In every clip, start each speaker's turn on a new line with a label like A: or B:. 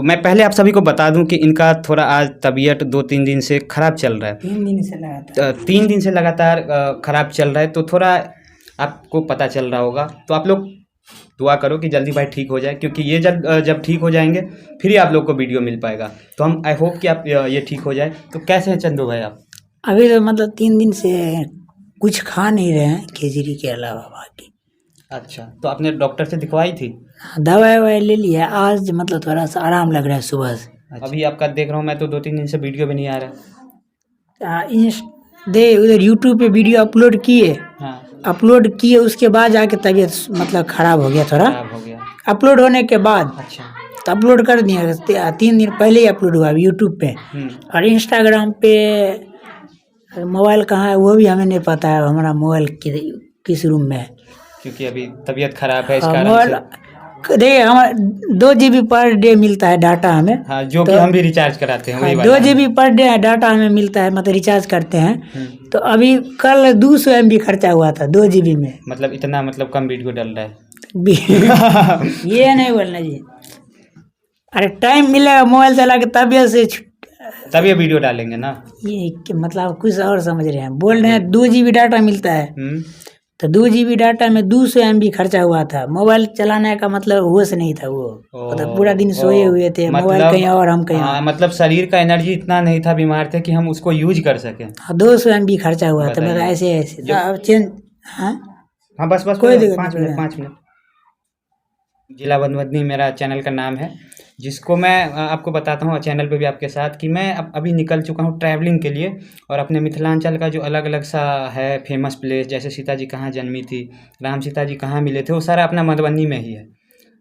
A: मैं पहले आप सभी को बता दूं कि इनका थोड़ा आज तबीयत 2-3 दिन से ख़राब चल रहा है।
B: 3 दिन से लगातार
A: 3 दिन से लगातार ख़राब चल रहा है, तो थोड़ा आपको पता चल रहा होगा। तो आप लोग दुआ करो कि जल्दी भाई ठीक हो जाए, क्योंकि ये जब ठीक हो जाएंगे फिर ही आप लोग को वीडियो मिल पाएगा। तो हम आई होप कि आप ये ठीक हो जाए। तो कैसे हैं चंदू भाई आप?
B: अभी तो मतलब 3 दिन से कुछ खा नहीं रहे हैं खिचड़ी के अलावा बाकी।
A: अच्छा, तो आपने डॉक्टर से दिखवाई थी?
B: दवाई ववाई ले लिया, आज मतलब थोड़ा सा आराम लग रहा है सुबह से।
A: अच्छा। अभी आपका देख रहा हूँ मैं, तो 2-3 दिन से वीडियो भी नहीं आ रहा।
B: उधर यूट्यूब पे वीडियो अपलोड किए।
A: हाँ,
B: अपलोड किए उसके बाद जाके तबीयत मतलब ख़राब हो गया थोड़ा।
A: खराब हो गया।
B: अपलोड होने के बाद
A: अच्छा।
B: तो अपलोड कर दिया, 3 दिन पहले ही अपलोड हुआ यूट्यूब पे। और इंस्टाग्राम पे मोबाइल कहाँ है वो भी हमें नहीं पता है, हमारा मोबाइल किस रूम में है,
A: क्योंकि अभी तबीयत खराब है इस कारण
B: मोबाइल
A: से।
B: देखिए हमारा 2 GB पर डे मिलता है डाटा हमें।
A: हाँ, जो कि हम भी रिचार्ज कराते हैं वही
B: 2
A: वाला।
B: GB पर डे डाटा हमें मिलता है, मतलब रिचार्ज करते हैं। तो अभी कल 200 MB खर्चा हुआ था 2 GB में।
A: मतलब इतना मतलब कम वीडियो डल रहा है।
B: ये नहीं बोलना जी, अरे टाइम मिलेगा मोबाइल चला के
A: तब ये वीडियो डालेंगे ना।
B: ये मतलब कुछ और समझ रहे हैं, बोल रहे हैं 2 GB डाटा मिलता है। तो 2 GB डाटा में 200 MB खर्चा हुआ था। मोबाइल चलाने का मतलब होश नहीं था, वो मतलब पूरा दिन सोए हुए थे, मोबाइल कहीं और हम कहीं और।
A: मतलब शरीर का एनर्जी इतना नहीं था, बीमार थे कि हम उसको यूज कर सके।
B: 200 MB खर्चा हुआ था, मतलब ऐसे अब चेंज।
A: हाँ बस
B: कोई
A: 5 मिनट। जिला मधुबनी मेरा चैनल का नाम है, जिसको मैं आपको बताता हूँ चैनल पे भी आपके साथ कि मैं अभी निकल चुका हूँ ट्रैवलिंग के लिए। और अपने मिथिलांचल का जो अलग अलग सा है फेमस प्लेस, जैसे सीता जी कहाँ जन्मी थी, राम सीता जी कहाँ मिले थे, वो सारा अपना मधुबनी में ही है।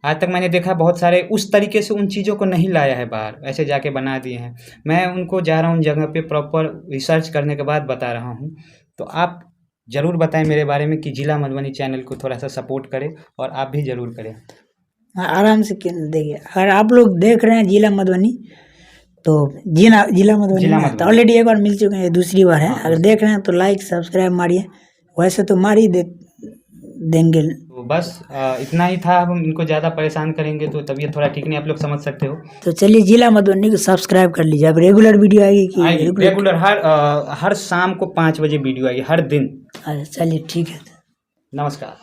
A: आज तक मैंने देखा बहुत सारे उस तरीके से उन चीज़ों को नहीं लाया है बाहर, ऐसे जाके बना दिए हैं। मैं उनको जा रहा हूँ जगह पे प्रॉपर रिसर्च करने के बाद बता रहा हूँ। तो आप ज़रूर बताएं मेरे बारे में कि जिला मधुबनी चैनल को थोड़ा सा सपोर्ट करें, और आप भी ज़रूर करें।
B: आराम से देखिए, अगर आप लोग देख रहे हैं जिला मधुबनी, तो जिला मधुबनी तो ऑलरेडी एक बार मिल चुके हैं, दूसरी बार है। अगर देख रहे हैं तो लाइक सब्सक्राइब मारिए, वैसे तो मार ही देंगे।
A: तो बस इतना ही था। हम इनको ज़्यादा परेशान करेंगे तो तबीयत थोड़ा ठीक नहीं, आप लोग समझ सकते हो।
B: तो चलिए जिला मधुबनी को सब्सक्राइब कर लीजिए। अब रेगुलर वीडियो आएगी कि
A: रेगुलर हर शाम को 5 बजे वीडियो आएगी हर दिन।
B: अच्छा चलिए ठीक है,
A: नमस्कार।